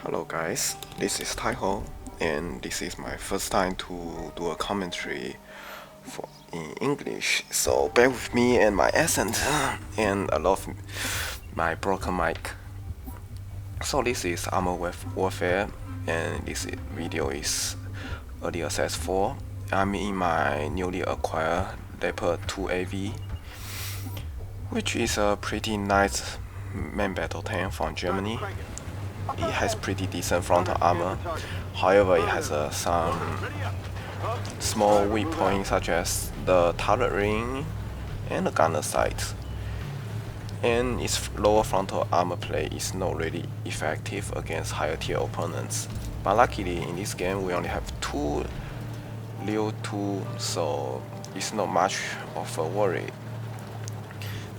Hello guys, this is Taiho, and this is my first time to do a commentary in English, so bear with me and my accent, and I love my broken mic. So this is Armor Warfare, and this video is Early Access 4. I'm in my newly acquired Leopard 2 AV, which is a pretty nice main battle tank from Germany. It has pretty decent frontal armor, however it has some small weak points such as the turret ring and the gunner sight. And its lower frontal armor play is not really effective against higher tier opponents. But luckily in this game we only have two Leo 2, so it's not much of a worry.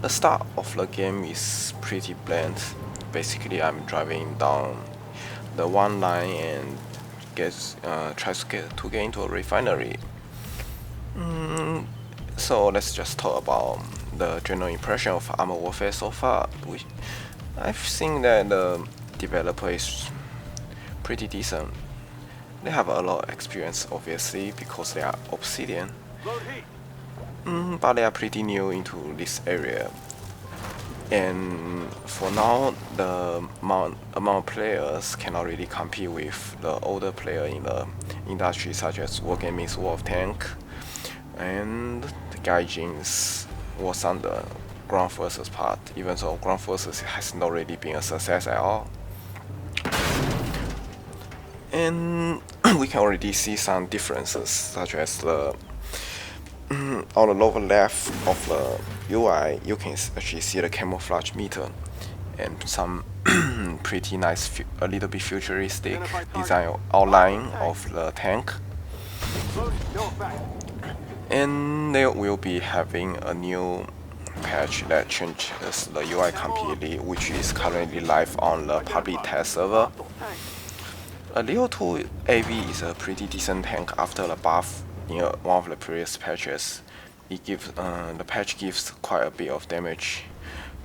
The start of the game is pretty bland. Basically, I'm driving down the one line and tries to get into a refinery. So let's just talk about the general impression of Armor Warfare so far. I've seen that the developer is pretty decent. They have a lot of experience, obviously, because they are Obsidian. But they are pretty new into this area. And for now, the amount of players cannot really compete with the older player in the industry, such as Wargaming's War of Tank and the Gaijin's War Thunder Ground Forces part, even though Ground Forces has not really been a success at all. And we can already see some differences, such as the on the lower left of the UI, you can actually see the camouflage meter and some pretty nice, a little bit futuristic design outline of the tank. And they will be having a new patch that changes the UI completely, which is currently live on the public test server. A Leo 2 AV is a pretty decent tank after the buff in one of the previous patches. The patch gives quite a bit of damage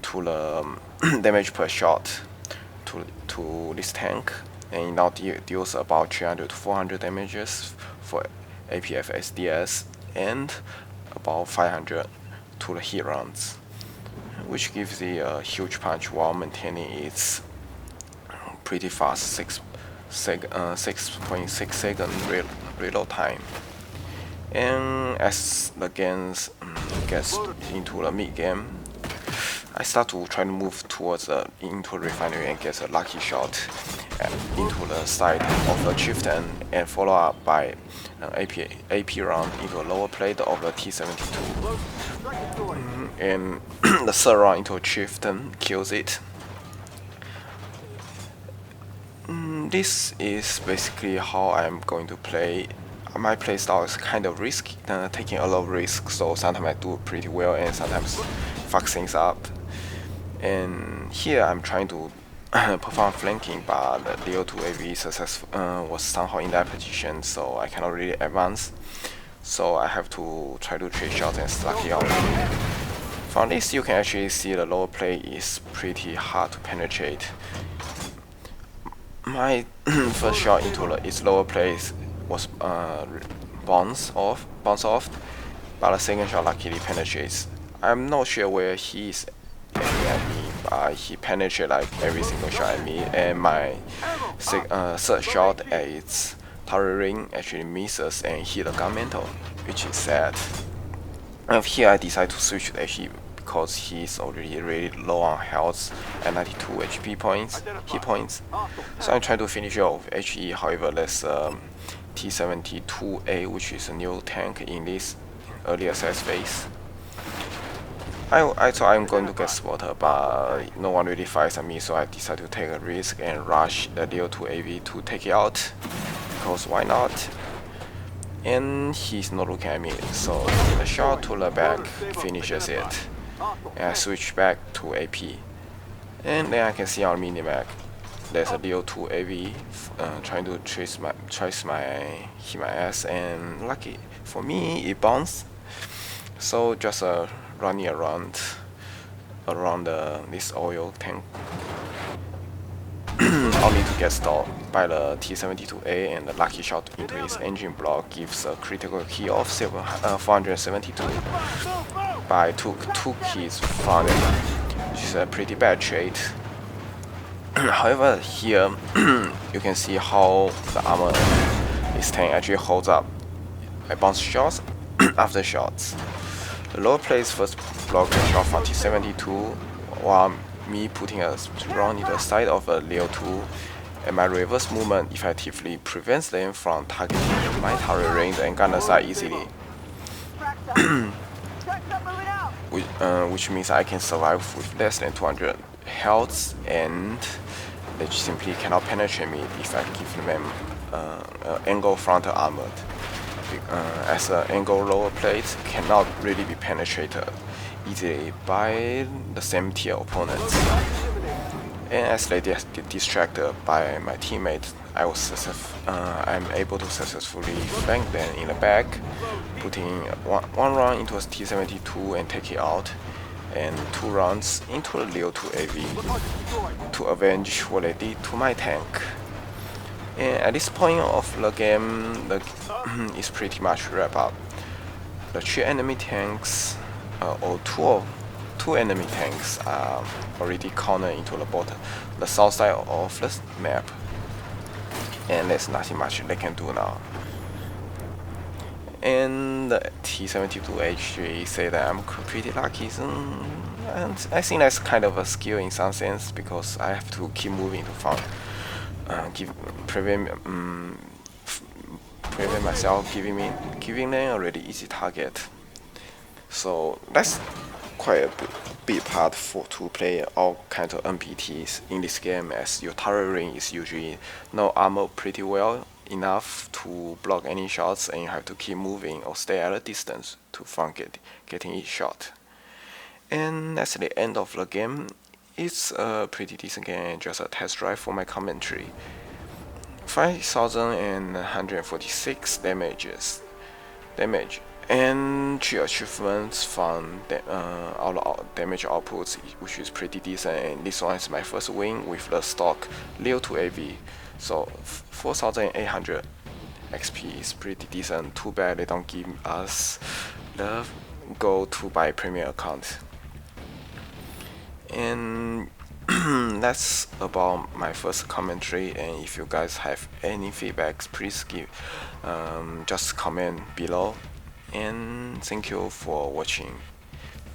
to the damage per shot to this tank, and it now deals about 300 to 400 damages for APF SDS and about 500 to the hit rounds, which gives it a huge punch while maintaining its pretty fast 6.6 second reload time. And as the game gets into the mid game, I start to try to move towards into the refinery and get a lucky shot into the side of the chieftain, and follow up by an AP round into a lower plate of the T-72. And the third round into a chieftain kills it. This is basically how I'm going to play. My playstyle is kind of risky, taking a lot of risks, so sometimes I do pretty well and sometimes fuck things up. And here I'm trying to perform flanking, but the Leo 2 AV was somehow in that position, so I cannot really advance. So I have to try to trade shots and slug it out. From this you can actually see the lower plate is pretty hard to penetrate. My first shot into its lower plate was bounce off, but the second shot luckily penetrates. I'm not sure where he is aiming at me, but he penetrated like every single shot at me, and my third shot at its turret ring actually misses and hit the gun mantle, which is sad. And here I decide to switch to HE because he's already really low on health at 92 HP points, hit points. So I'm trying to finish off HE. However, there's T-72A, which is a new tank in this early access phase. I thought I'm going to get spotted, but no one really fires at me, so I decided to take a risk and rush the Leo 2 AV to take it out, because why not? And he's not looking at me, so the shot to the back finishes it. And I switch back to AP, and then I can see on minimap there's a Leo 2 AV trying to hit my ass, and lucky for me it bounced. So just running around this oil tank only to get stalled by the T-72A, and the lucky shot into his engine block gives a critical hit of 472 by two hits from it, which is a pretty bad trade. However, here you can see how the armor this tank actually holds up. I bounce shots after shots. The lower plates first block the shot from T-72, while me putting a round into the side of a Leo 2, and my reverse movement effectively prevents them from targeting my turret range and gunner side easily. Which means I can survive with less than 200 health, and they simply cannot penetrate me if I give them angle frontal armored. As an angle lower plate cannot really be penetrated easily by the same tier opponents. And as they get distracted by my teammates, I'm able to successfully flank them in the back, putting one round into a T-72 and take it out, and 2 rounds into a Leo 2 AV to avenge what they did to my tank. And at this point of the game, is pretty much wrap up. The 3 enemy tanks, or two enemy tanks, are already cornered into the south side of the map, and there's nothing much they can do now. And the T-72H3 say that I'm pretty lucky, and I think that's kind of a skill in some sense, because I have to keep moving to find prevent myself giving them a really easy target. So that's quite a big part to play all kinds of NPTs in this game, as your turret ring is usually not armored pretty well enough to block any shots, and you have to keep moving or stay at a distance to from getting each shot. And that's the end of the game. It's a pretty decent game, just a test drive for my commentary. 5,146 damage, and 3 achievements from all damage outputs, which is pretty decent. And this one is my first win with the stock Leo 2 AV, so 4,800 XP is pretty decent. Too bad they don't give us the go to buy premium account. And that's about my first commentary, and if you guys have any feedbacks, please just comment below, and thank you for watching.